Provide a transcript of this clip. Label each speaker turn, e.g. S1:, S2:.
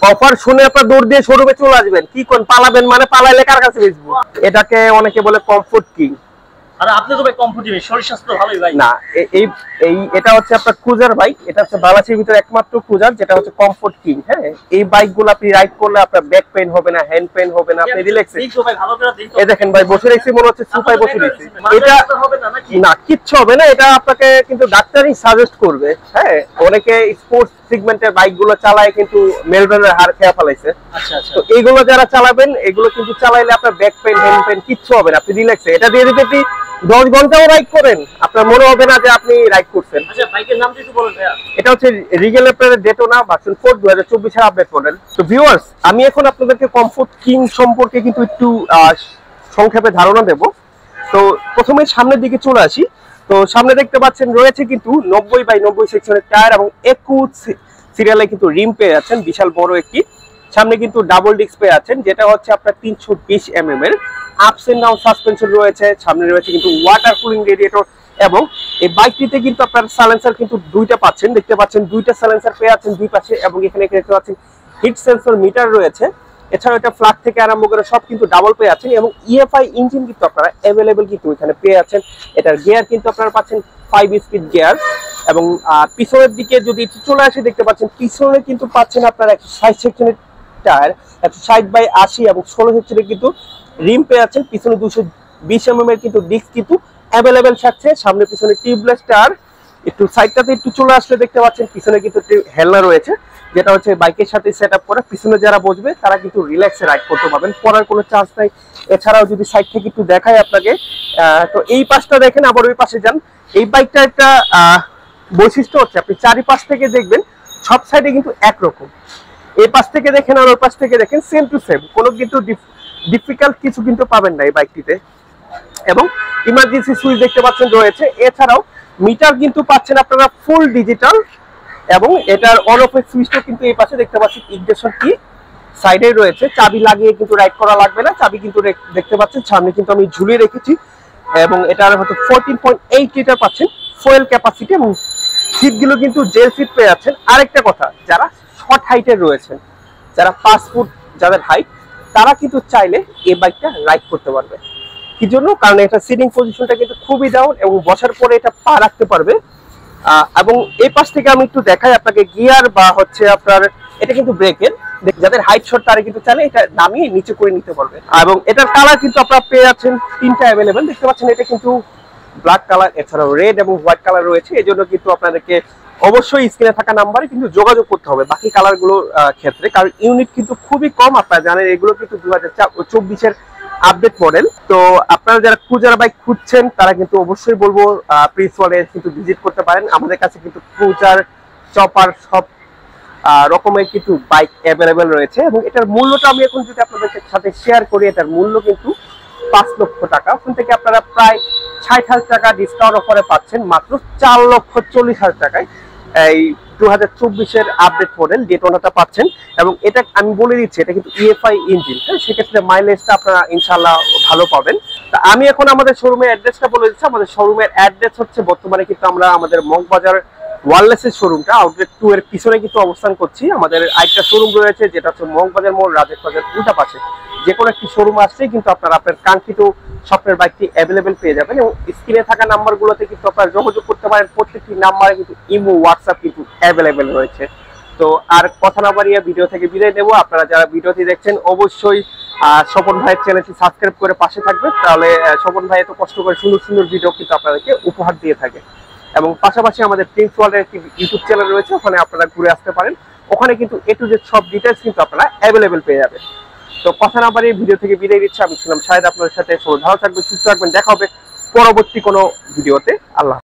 S1: Offer শুনে আপনার দৌড় দিয়ে শোরুমে চলে আসবেন, কি কোন পালাবেন মানে পালাইলে কার কাছে বেচবো। এটাকে অনেকে বলে কমফোর্ট কিং।
S2: আরে আপনি তো ভাই কমফোর্ট শরীর স্বাস্থ্য ভালোই ভাই।
S1: না, এই এই এটা হচ্ছে আপনার ক্রুজার বাইক, এটা হচ্ছে বাংলাদেশের ভিতরে একমাত্র ক্রুজার যেটা হচ্ছে কমফোর্ট কিং। হ্যাঁ, এই বাইকগুলো আপনি রাইড করলে আপনার ব্যাক পেইন হবে না, হ্যান্ড পেইন হবে না, আপনি রিল্যাক্স। এই দেখেন ভাই বসে রয়েছি, মনে হচ্ছে সুপায় বসে রয়েছি। এটা না, কিচ্ছু হবে না, এটা আপনাকে কিন্তু ডাক্তারই সাজেস্ট করবে। হ্যাঁ, অনেকে স্পোর্টস সেগমেন্টের বাইকগুলো চালায় কিন্তু মেলবেনের হাড় খেয়ে ফেলাইছে। তো এইগুলো যারা চালাবেন, এগুলো কিন্তু চালাইলে আপনার ব্যাক পেইন, হ্যান্ড পেইন কিচ্ছু হবে না, আপনি রিল্যাক্সে। এটা দিয়ে যদি আপনি 10 ঘন্টাও রাইড করেন, আপনার মনে হবে না যে আপনি রাইড করছেন।
S2: আচ্ছা, বাইকের নামটা একটু বলুন ভাইয়া।
S1: এটা হচ্ছে রিগেল এর ডেটোনা ভার্সন 4 2024 এর আপডেট মডেল। তো ভিউয়ার্স, আমি এখন আপনাদেরকে কমফোর্ট কিং সম্পর্কে কিন্তু একটু সংক্ষেপে ধারণা দেব। তো প্রথমে সামনের দিকে চলে আসি। তো সামনে দেখতে পাচ্ছেন রয়েছে কিন্তু 90/90 সেকশনের টায়ার এবং 21 সিরিয়ালে কিন্তু রিম পেয়ে যাচ্ছেন, বিশাল বড় একটি। সামনে কিন্তু ডাবল ডিস্ক পেয়ে যাচ্ছেন, যেটা হচ্ছে আপনার 320 mm এর আপস এন্ড ডাউন সাসপেনশন রয়েছে। সামনে রয়েছে কিন্তু ওয়াটার কুলিং রেডিয়েটর এবং এই বাইকটিতে কিন্তু আপনার সাইলেন্সার কিন্তু দুইটা পাচ্ছেন, দেখতে পাচ্ছেন দুইটা সাইলেন্সার পেয়ে যাচ্ছেন দুই পাশে, এবং এখানে দেখতে পাচ্ছেন হিট সেন্সর মিটার রয়েছে। এছাড়াও এটা ফ্ল্যাগ থেকে আরম্ভ করে সব কিন্তু ডাবল পেয়ে যাচ্ছেন এবং ইএফআই ইঞ্জিন কিন্তু আপনারা অ্যাভেলেবেল কিন্তু এখানে পেয়ে যাচ্ছেন। এটার গিয়ার কিন্তু আপনারা পাচ্ছেন 5 স্পিড গিয়ার। এবং পিছনের দিকে যদি চলে আসে, দেখতে পাচ্ছেন পিছনে কিন্তু পাচ্ছেন আপনারা 160 সেকশনের টায়ার, 160/80 এবং 16 সেকশনের কিন্তু রিম পেয়ে যাচ্ছেন। পিছনে 220 mm এর কিন্তু ডিস্ক কিন্তু অ্যাভেলেবেল থাকছে। সামনে পিছনে টিউবলেস টায়ার। একটু সাইডটাতে একটু চলে আসলে দেখতে পাচ্ছেন পিছনে কিন্তু হেলনা রয়েছে, যেটা হচ্ছে বাইকের সাথে সেটআপ করা। পিছনে যারা বসবে তারা কিন্তু রিল্যাক্সে রাইড করতে পারবেন, পড়ার কোনো চান্স নাই। এছাড়াও যদি সাইড থেকে একটু দেখায় আপনাকে, তো এই পাশটা দেখেন, আবার ওই পাশে যান। এই বাইকটা একটা বৈশিষ্ট্য হচ্ছে আপনি চারিপাশ থেকে দেখবেন সব সাইডে কিন্তু একরকম। এই পাশ থেকে দেখেন আর ওই পাশ থেকে দেখেন সেম টু সেম, কোনো কিন্তু ডিফিকাল্ট কিছু কিন্তু পাবেন না এই বাইকটিতে। এবং ইমার্জেন্সি সুইচ দেখতে পাচ্ছেন রয়েছে। এছাড়াও মিটার কিন্তু পাচ্ছেন আপনারা ফুল ডিজিটাল, এবং এটার অন অফ এর সুইচটা কিন্তু এই পাশে দেখতে পাচ্ছেন ইগনিশন কি সাইডে রয়েছে। চাবি লাগিয়ে কিন্তু রাইড করা লাগবে না, চাবি কিন্তু দেখতে পাচ্ছেন সামনে কিন্তু আমি ঝুলিয়ে রেখেছি। এবং এটার হয়তো 14.8 লিটার পাচ্ছেন ফুয়েল ক্যাপাসিটি, এবং সিটগুলো কিন্তু জেল সিট পেয়ে যাচ্ছেন। আরেকটা কথা, যারা শর্ট হাইটের রয়েছেন, যারা 5 ফুট যাদের হাইট, তারা কিন্তু চাইলে এই বাইকটা রাইড করতে পারবে। কি জন্য? কারণ এটা সিটিং পজিশনটা কিন্তু খুবই ডাউন এবং বসার পরে এটা পা রাখতে পারবে। এবং এই পাশ থেকে আমি একটু দেখাই আপনাকে গিয়ার বা হচ্ছে আপনার এটা কিন্তু ব্রেকের, যাদের হাইট শর্ট তারা কিন্তু চাইলে এটা নামিয়ে নিচে করে নিতে পারবে। এবং এটার কালার কিন্তু আপনারা পেয়ে যাচ্ছেন 3টা অ্যাভেলেবেল, দেখতে পাচ্ছেন এটা কিন্তু ব্ল্যাক কালার, এছাড়াও রেড এবং হোয়াইট কালার রয়েছে। এই জন্য কিন্তু আপনাদেরকে অবশ্যই স্ক্রিনে থাকা নাম্বারে কিন্তু যোগাযোগ করতে হবে বাকি কালারগুলোর ক্ষেত্রে, কারণ ইউনিট কিন্তু খুবই কম। আপনারা জানেন এগুলো কিন্তু 2024 এর আপডেট মডেল। তো আপনারা যারা ক্রুজার বাইক খুঁজছেন তারা কিন্তু অবশ্যই বলবো প্রিন্স ওয়ার্ল্ডে কিন্তু ভিজিট করতে পারেন। আমাদের কাছে কিন্তু ক্রুজার, চপার সব রকমের কিন্তু বাইক অ্যাভেলেবেল রয়েছে। এবং এটার মূল্যটা আমি এখন যদি আপনাদের সাথে শেয়ার করি, এটার মূল্য কিন্তু 5 লক্ষ টাকা। ওখান থেকে আপনারা প্রায় 60,000 টাকা ডিসকাউন্ট অফারে পাচ্ছেন মাত্র 4,40,000 টাকায় এই 2024 এর আপডেট মডেল ডেটোনাটা পাচ্ছেন। এবং এটা আমি বলে দিচ্ছি এটা কিন্তু ইএফআই ইঞ্জিন, হ্যাঁ, সেক্ষেত্রে মাইলেজটা আপনারা ইনশাআল্লাহ ভালো পাবেন। তা আমি এখন আমাদের শোরুমের অ্যাড্রেসটা বলে দিচ্ছি। আমাদের শোরুমের অ্যাড্রেস হচ্ছে বর্তমানে কিন্তু আমরা আমাদের মগবাজার ওয়ারলেসের শোরুমটা আউটলেট 2 এর পিছনে কিন্তু অবস্থান করছি। আমাদের আরেকটা শোরুম রয়েছে যেটা হচ্ছে মগবাজার মোড়, রাজেশ বাজার উল্টা পাশে। যে কোনো একটি শোরুম আসলেই কিন্তু আপনারা আপনার কাঙ্ক্ষিত স্বপ্নের বাইকটি অ্যাভেলেবেল পেয়ে যাবেন। এবং স্ক্রিনে থাকা নাম্বারগুলোতে কিন্তু আপনারা যোগাযোগ করতে পারেন। প্রত্যেকটি নাম্বারে কিন্তু ইমো, হোয়াটসঅ্যাপ কিন্তু অ্যাভেলেবেল রয়েছে। তো আর কথা না বাড়িয়ে ভিডিও থেকে বিদায় নেব। আপনারা যারা ভিডিওটি দেখছেন অবশ্যই স্বপন ভাইয়ের চ্যানেলটি সাবস্ক্রাইব করে পাশে থাকবে, তাহলে স্বপন ভাই এত কষ্ট করে সুন্দর সুন্দর ভিডিও কিন্তু আপনাদেরকে উপহার দিয়ে থাকে। এবং পাশাপাশি আমাদের প্রিন্স ওয়ার্ল্ডের একটি ইউটিউব চ্যানেল রয়েছে, ওখানে আপনারা ঘুরে আসতে পারেন। ওখানে কিন্তু A to Z সব ডিটেলস কিন্তু আপনারা অ্যাভেলেবেল পেয়ে যাবেন। তো কথা না বাড়িয়ে ভিডিও থেকে বিদায় দিচ্ছি। আমি ছিলাম শাহেদ আপনাদের সাথে। ভালো থাকবেন, সুস্থ থাকবেন, দেখা হবে পরবর্তী কোনো ভিডিওতে। আল্লাহ।